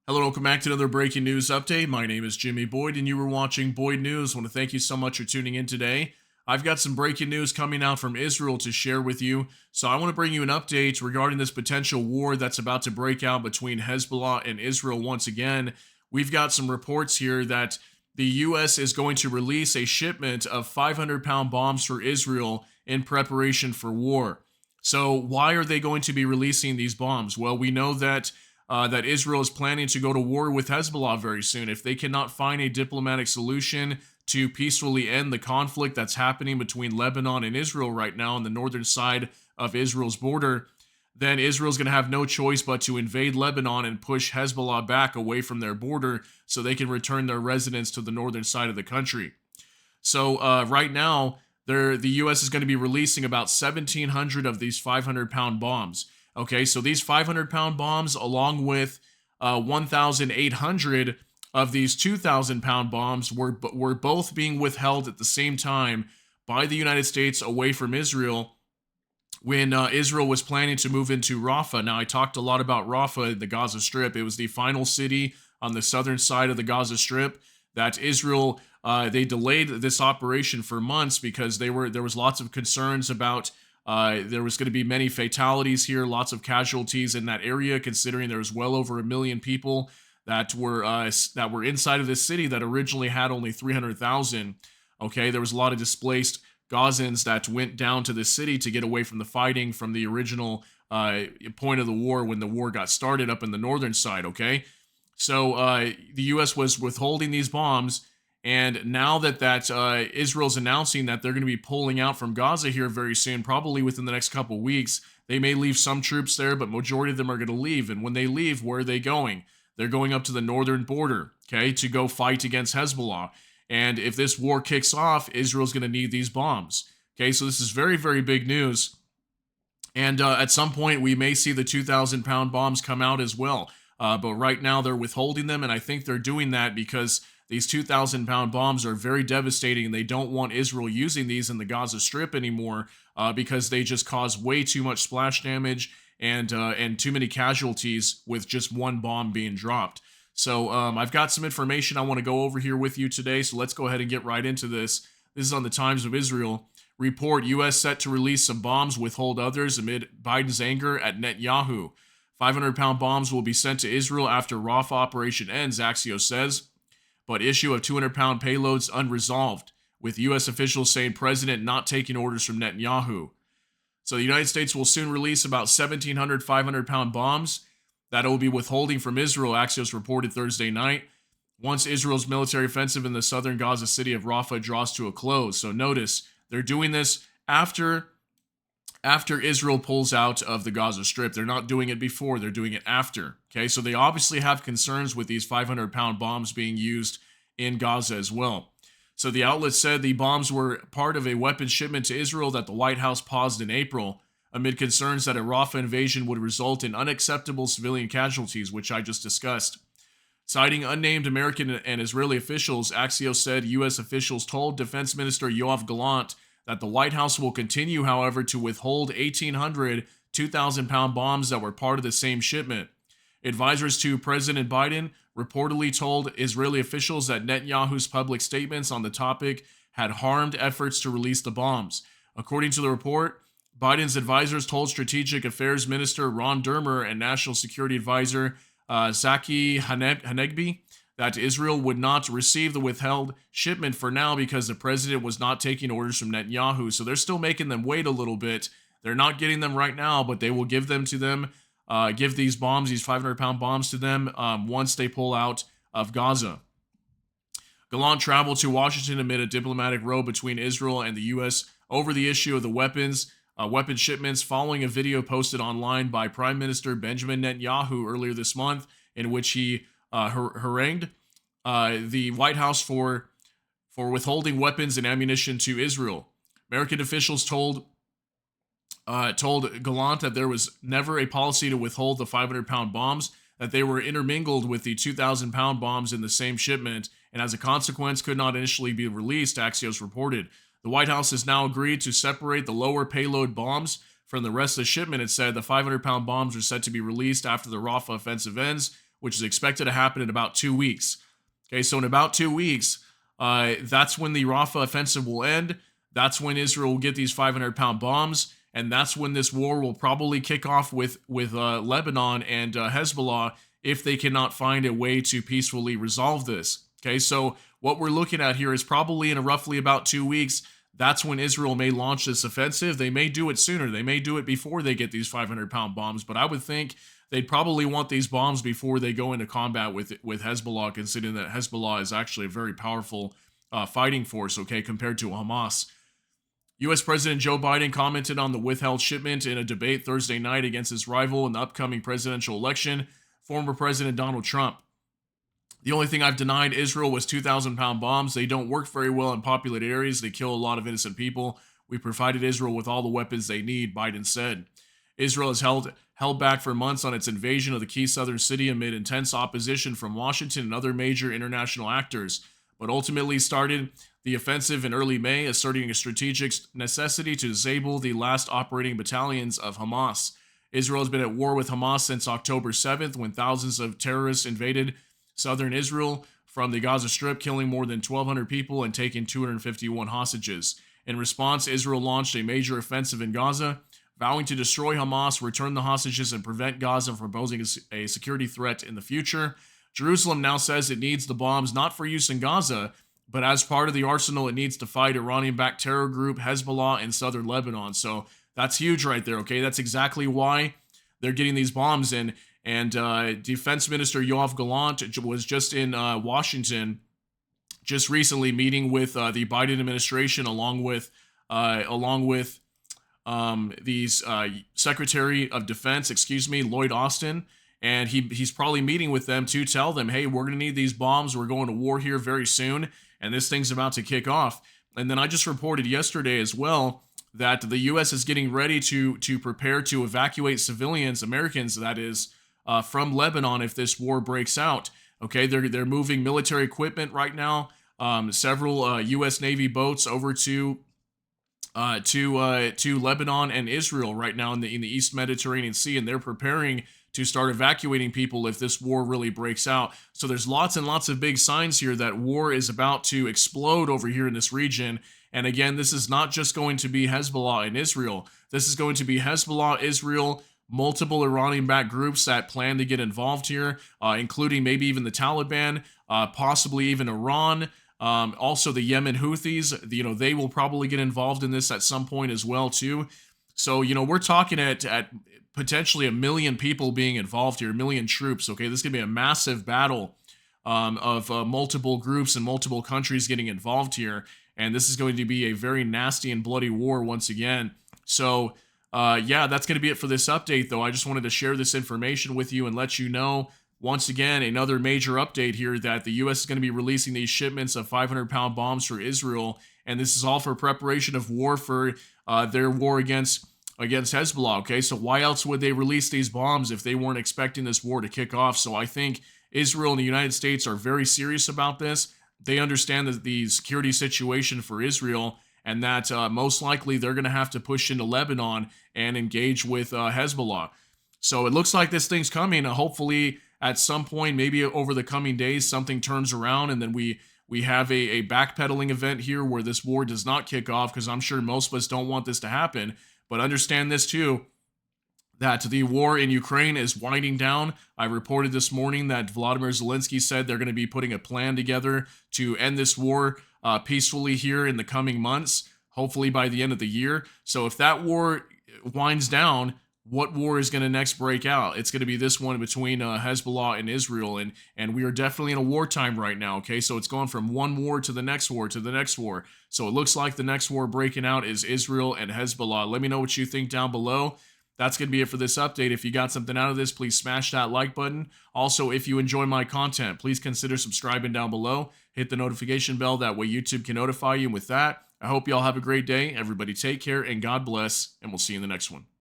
Hello, welcome back to another breaking news update. My name is Jimmy Boyd, and you were watching Boyd News. I want to thank you so much for tuning in today. I've got some breaking news coming out from Israel to share with you. So, I want to bring you an update regarding this potential war that's about to break out between Hezbollah and Israel once again. We've got some reports here that the U.S. is going to release a shipment of 500-pound bombs for Israel in preparation for war. So, why are they going to be releasing these bombs? Well, we know that Israel is planning to go to war with Hezbollah very soon. If they cannot find a diplomatic solution to peacefully end the conflict that's happening between Lebanon and Israel right now on the northern side of Israel's border, then Israel's going to have no choice but to invade Lebanon and push Hezbollah back away from their border so they can return their residents to the northern side of the country. So right now, the U.S. is going to be releasing about 1,700 of these 500-pound bombs. Okay, so these 500-pound bombs, along with 1,800 of these 2,000-pound bombs, were both being withheld at the same time by the United States away from Israel when Israel was planning to move into Rafah. Now, I talked a lot about Rafah, the Gaza Strip. It was the final city on the southern side of the Gaza Strip that Israel they delayed this operation for months because there was lots of concerns about there was going to be many fatalities here, lots of casualties in that area, considering there was well over 1 million people that were inside of this city that originally had only 300,000. Okay, there was a lot of displaced Gazans that went down to the city to get away from the fighting from the original point of the war when the war got started up in the northern side. Okay, so the U.S. was withholding these bombs. And now that Israel's announcing that they're going to be pulling out from Gaza here very soon, probably within the next couple weeks, they may leave some troops there, but majority of them are going to leave. And when they leave, where are they going? They're going up to the northern border, okay, to go fight against Hezbollah. And if this war kicks off, Israel's going to need these bombs. Okay, so this is very, very big news. And at some point, we may see the 2,000-pound bombs come out as well. But right now, they're withholding them, and I think they're doing that because these 2,000-pound bombs are very devastating, and they don't want Israel using these in the Gaza Strip anymore because they just cause way too much splash damage and too many casualties with just one bomb being dropped. So I've got some information I want to go over here with you today, so let's go ahead and get right into this. This is on the Times of Israel. Report, U.S. set to release some bombs, withhold others amid Biden's anger at Netanyahu. 500-pound bombs will be sent to Israel after Rafah operation ends, Axios says. But issue of 200-pound payloads unresolved, with U.S. officials saying President not taking orders from Netanyahu. So the United States will soon release about 1,700 500-pound bombs that it will be withholding from Israel, Axios reported Thursday night, once Israel's military offensive in the southern Gaza city of Rafah draws to a close. So notice, they're doing this after Israel pulls out of the Gaza Strip. They're not doing it before, they're doing it after. Okay, so they obviously have concerns with these 500-pound bombs being used in Gaza as well. So the outlet said the bombs were part of a weapons shipment to Israel that the White House paused in April amid concerns that a Rafah invasion would result in unacceptable civilian casualties, which I just discussed. Citing unnamed American and Israeli officials, Axios said U.S. officials told Defense Minister Yoav Gallant that the White House will continue, however, to withhold 1,800 2,000-pound bombs that were part of the same shipment. Advisors to President Biden reportedly told Israeli officials that Netanyahu's public statements on the topic had harmed efforts to release the bombs. According to the report, Biden's advisors told Strategic Affairs Minister Ron Dermer and National Security Advisor Zaki Hanegbi that Israel would not receive the withheld shipment for now because the president was not taking orders from Netanyahu. So they're still making them wait a little bit. They're not getting them right now, but they will give them to them, give these bombs, these 500-pound bombs to them once they pull out of Gaza. Gallant traveled to Washington amid a diplomatic row between Israel and the U.S. over the issue of the weapon shipments following a video posted online by Prime Minister Benjamin Netanyahu earlier this month in which he harangued the White House for withholding weapons and ammunition to Israel. American officials told Gallant that there was never a policy to withhold the 500-pound bombs, that they were intermingled with the 2,000-pound bombs in the same shipment, and as a consequence could not initially be released, Axios reported. The White House has now agreed to separate the lower payload bombs from the rest of the shipment. It said the 500-pound bombs are set to be released after the Rafah offensive ends, which is expected to happen in about 2 weeks. Okay, so in about 2 weeks, that's when the Rafah offensive will end. That's when Israel will get these 500-pound bombs, and that's when this war will probably kick off with Lebanon and Hezbollah if they cannot find a way to peacefully resolve this. Okay, so what we're looking at here is probably in roughly about 2 weeks. That's when Israel may launch this offensive. They may do it sooner. They may do it before they get these 500-pound bombs, but I would think they'd probably want these bombs before they go into combat with Hezbollah, considering that Hezbollah is actually a very powerful fighting force, okay, compared to Hamas. U.S. President Joe Biden commented on the withheld shipment in a debate Thursday night against his rival in the upcoming presidential election, former President Donald Trump. The only thing I've denied Israel was 2,000-pound bombs. They don't work very well in populated areas. They kill a lot of innocent people. We provided Israel with all the weapons they need, Biden said. Israel has held back for months on its invasion of the key southern city amid intense opposition from Washington and other major international actors, but ultimately started the offensive in early May, asserting a strategic necessity to disable the last operating battalions of Hamas. Israel has been at war with Hamas since October 7th, when thousands of terrorists invaded southern Israel from the Gaza Strip, killing more than 1,200 people and taking 251 hostages. In response, Israel launched a major offensive in Gaza, vowing to destroy Hamas, return the hostages, and prevent Gaza from posing a security threat in the future. Jerusalem now says it needs the bombs not for use in Gaza, but as part of the arsenal it needs to fight Iranian-backed terror group Hezbollah in southern Lebanon. So that's huge right there, okay? That's exactly why they're getting these bombs in. And Defense Minister Yoav Gallant was just in Washington just recently, meeting with the Biden administration, along with the Secretary of Defense, Lloyd Austin. And he's probably meeting with them to tell them, hey, we're going to need these bombs. We're going to war here very soon, and this thing's about to kick off. And then I just reported yesterday as well that the U.S. is getting ready to prepare to evacuate civilians, Americans, that is, from Lebanon if this war breaks out. Okay, they're moving military equipment right now, several U.S. Navy boats over to Lebanon and Israel right now in the East Mediterranean Sea, and they're preparing to start evacuating people if this war really breaks out. So there's lots and lots of big signs here that war is about to explode over here in this region. And again, this is not just going to be Hezbollah and Israel. This is going to be Hezbollah, Israel, multiple Iranian-backed groups that plan to get involved here, including maybe even the Taliban, possibly even Iran. Also the Yemen Houthis, they will probably get involved in this at some point as well too. So, we're talking at potentially 1 million people being involved here, 1 million troops. Okay, this is going to be a massive battle of multiple groups and multiple countries getting involved here. And this is going to be a very nasty and bloody war once again. So, yeah, that's going to be it for this update, though. I just wanted to share this information with you and let you know, once again, another major update here that the U.S. is going to be releasing these shipments of 500-pound bombs for Israel. And this is all for preparation of war for their war against Hezbollah, okay? So why else would they release these bombs if they weren't expecting this war to kick off? So I think Israel and the United States are very serious about this. They understand that the security situation for Israel, and that most likely they're going to have to push into Lebanon and engage with Hezbollah. So it looks like this thing's coming. Hopefully at some point, maybe over the coming days, something turns around and then we have a backpedaling event here where this war does not kick off, because I'm sure most of us don't want this to happen. But understand this too, that the war in Ukraine is winding down. I reported this morning that Volodymyr Zelensky said they're going to be putting a plan together to end this war peacefully here in the coming months, hopefully by the end of the year. So if that war winds down, what war is going to next break out? It's going to be this one between Hezbollah and Israel, and we are definitely in a wartime right now, okay? So it's going from one war to the next war to the next war. So it looks like the next war breaking out is Israel and Hezbollah. Let me know what you think down below. That's going to be it for this update. If you got something out of this, please smash that like button. Also, if you enjoy my content, please consider subscribing down below. Hit the notification bell. That way YouTube can notify you. And with that, I hope you all have a great day. Everybody take care and God bless, and we'll see you in the next one.